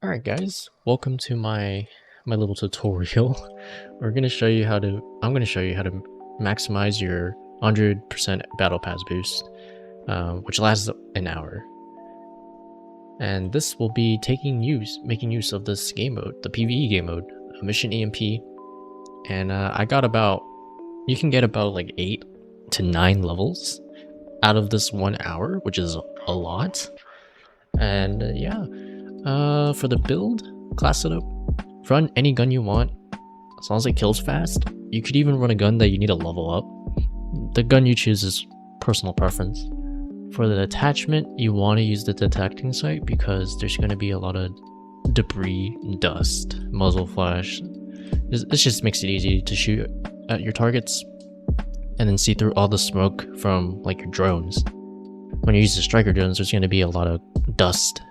Alright guys, welcome to my little tutorial. I'm gonna show you how to maximize your 100% battle pass boost, which lasts an hour. And this will be making use of this game mode, the PvE game mode, Mission EMP. And you can get about like 8 to 9 levels out of this 1 hour, which is a lot. And for the build, class setup, run any gun you want, as long as it kills fast. You could even run a gun that you need to level up. The gun you choose is personal preference. For the attachment, you want to use the detecting sight because there's going to be a lot of debris, dust, muzzle flash. This just makes it easy to shoot at your targets and then see through all the smoke from like your drones. When you use the striker drones, there's going to be a lot of dust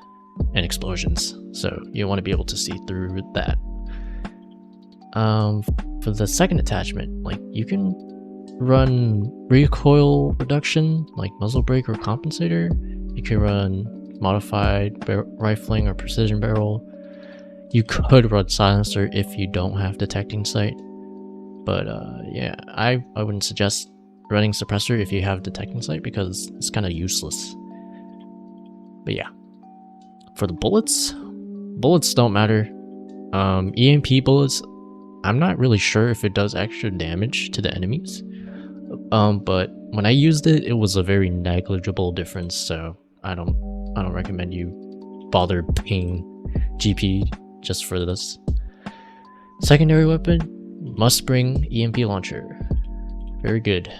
and explosions, so you want to be able to see through that. For the second attachment, like, you can run recoil reduction like muzzle brake or compensator. You can run modified rifling or precision barrel. You could run silencer if you don't have detecting sight, but yeah, I wouldn't suggest running suppressor if you have detecting sight because it's kind of useless. But yeah, for the bullets don't matter. EMP bullets, I'm not really sure if it does extra damage to the enemies, but when I used it, it was a very negligible difference, so I don't recommend you bother paying GP just for this. Secondary weapon, must bring EMP launcher, very good.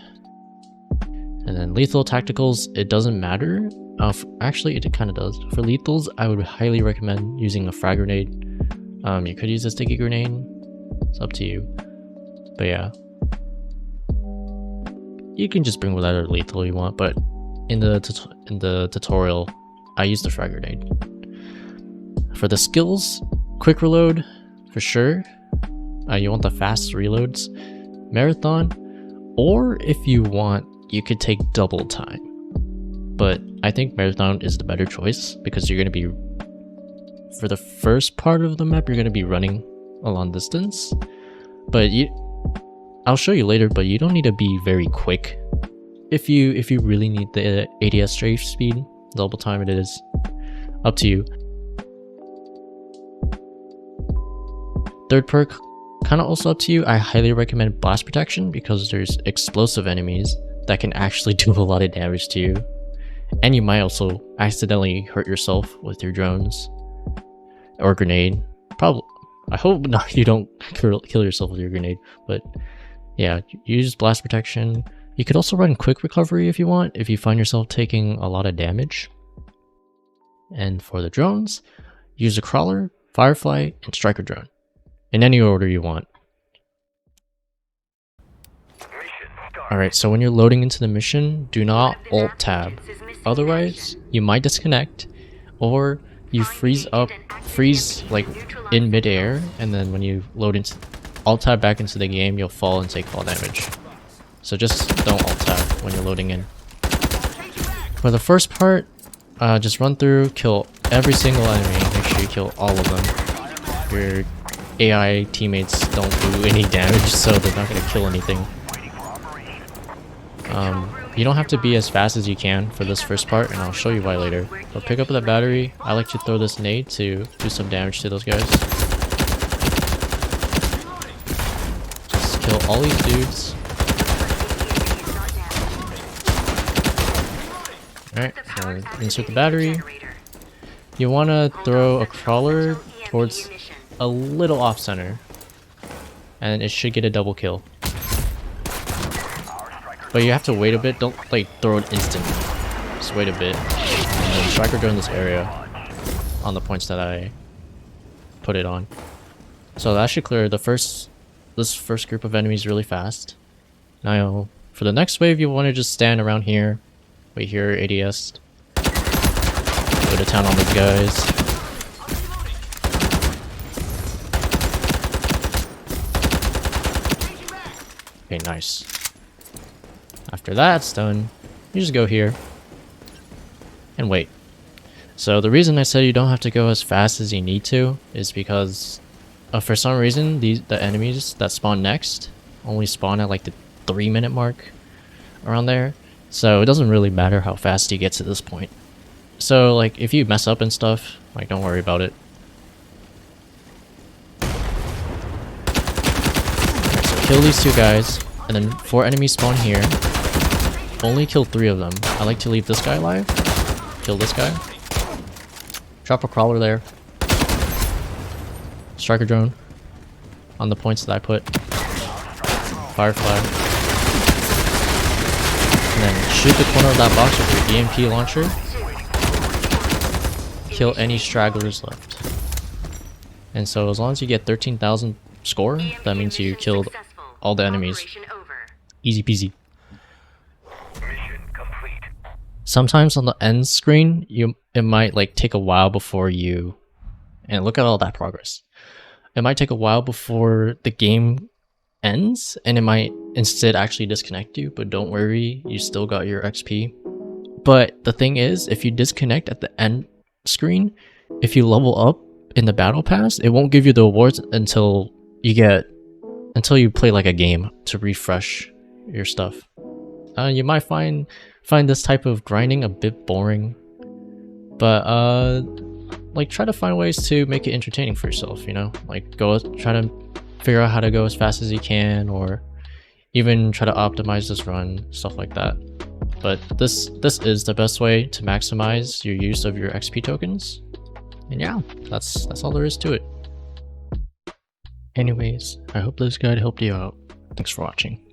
And then lethal tacticals, it doesn't matter. Actually, it kind of does. For lethals, I would highly recommend using a frag grenade. You could use a sticky grenade. It's up to you. But yeah, you can just bring whatever lethal you want. But in the tutorial, I used the frag grenade. For the skills, quick reload for sure. You want the fast reloads, marathon, or if you want, you could take double time. But I think marathon is the better choice because you're going to be, for the first part of the map, you're going to be running a long distance. But I'll show you later, but you don't need to be very quick. If you really need the ADS strafe speed, double time it is. Up to you. Third perk, kind of also up to you. I highly recommend blast protection because there's explosive enemies that can actually do a lot of damage to you. And you might also accidentally hurt yourself with your drones or grenade. Probably, I hope not, you don't kill yourself with your grenade, but yeah, use blast protection. You could also run quick recovery if you want, if you find yourself taking a lot of damage. And for the drones, use a crawler, firefly, and striker drone in any order you want. Alright, so when you're loading into the mission, do not alt tab. Otherwise, you might disconnect, or you freeze like in midair, and then when you load into alt tab back into the game, you'll fall and take fall damage. So just don't alt tab when you're loading in. For the first part, just run through, kill every single enemy, make sure you kill all of them. Your AI teammates don't do any damage, so they're not going to kill anything. You don't have to be as fast as you can for this first part, and I'll show you why later. But pick up that battery. I like to throw this nade to do some damage to those guys. Just kill all these dudes. Alright, so insert the battery. You want to throw a crawler towards a little off center, and it should get a double kill. But you have to wait a bit, don't like throw it instantly. Just wait a bit. And then striker drone this area on the points that I put it on. So that should clear this first group of enemies really fast. Now for the next wave, you want to just stand around here. Wait here, ADS. Go to town on those guys. Okay, nice. After that's done, you just go here and wait. So the reason I said you don't have to go as fast as you need to is because for some reason the enemies that spawn next only spawn at like the 3-minute mark around there. So it doesn't really matter how fast you get to this point. So like if you mess up and stuff, like don't worry about it. Alright, so kill these 2 guys, and then 4 enemies spawn here. Only kill 3 of them. I like to leave this guy alive. Kill this guy. Drop a crawler there. Striker drone on the points that I put. Firefly. And then shoot the corner of that box with your EMP launcher. Kill any stragglers left. And so as long as you get 13,000 score, that means you killed all the enemies. Easy peasy. Sometimes on the end screen, it might like take a while before you, and look at all that progress. It might take a while before the game ends, and it might instead actually disconnect you, but don't worry, you still got your XP. But the thing is, if you disconnect at the end screen, if you level up in the battle pass, it won't give you the awards until you play like a game to refresh your stuff. You might find this type of grinding a bit boring, but like try to find ways to make it entertaining for yourself, you know, like try to figure out how to go as fast as you can, or even try to optimize this run, stuff like that. But this is the best way to maximize your use of your XP tokens. And yeah, that's all there is to it. Anyways, I hope this guide helped you out. Thanks for watching.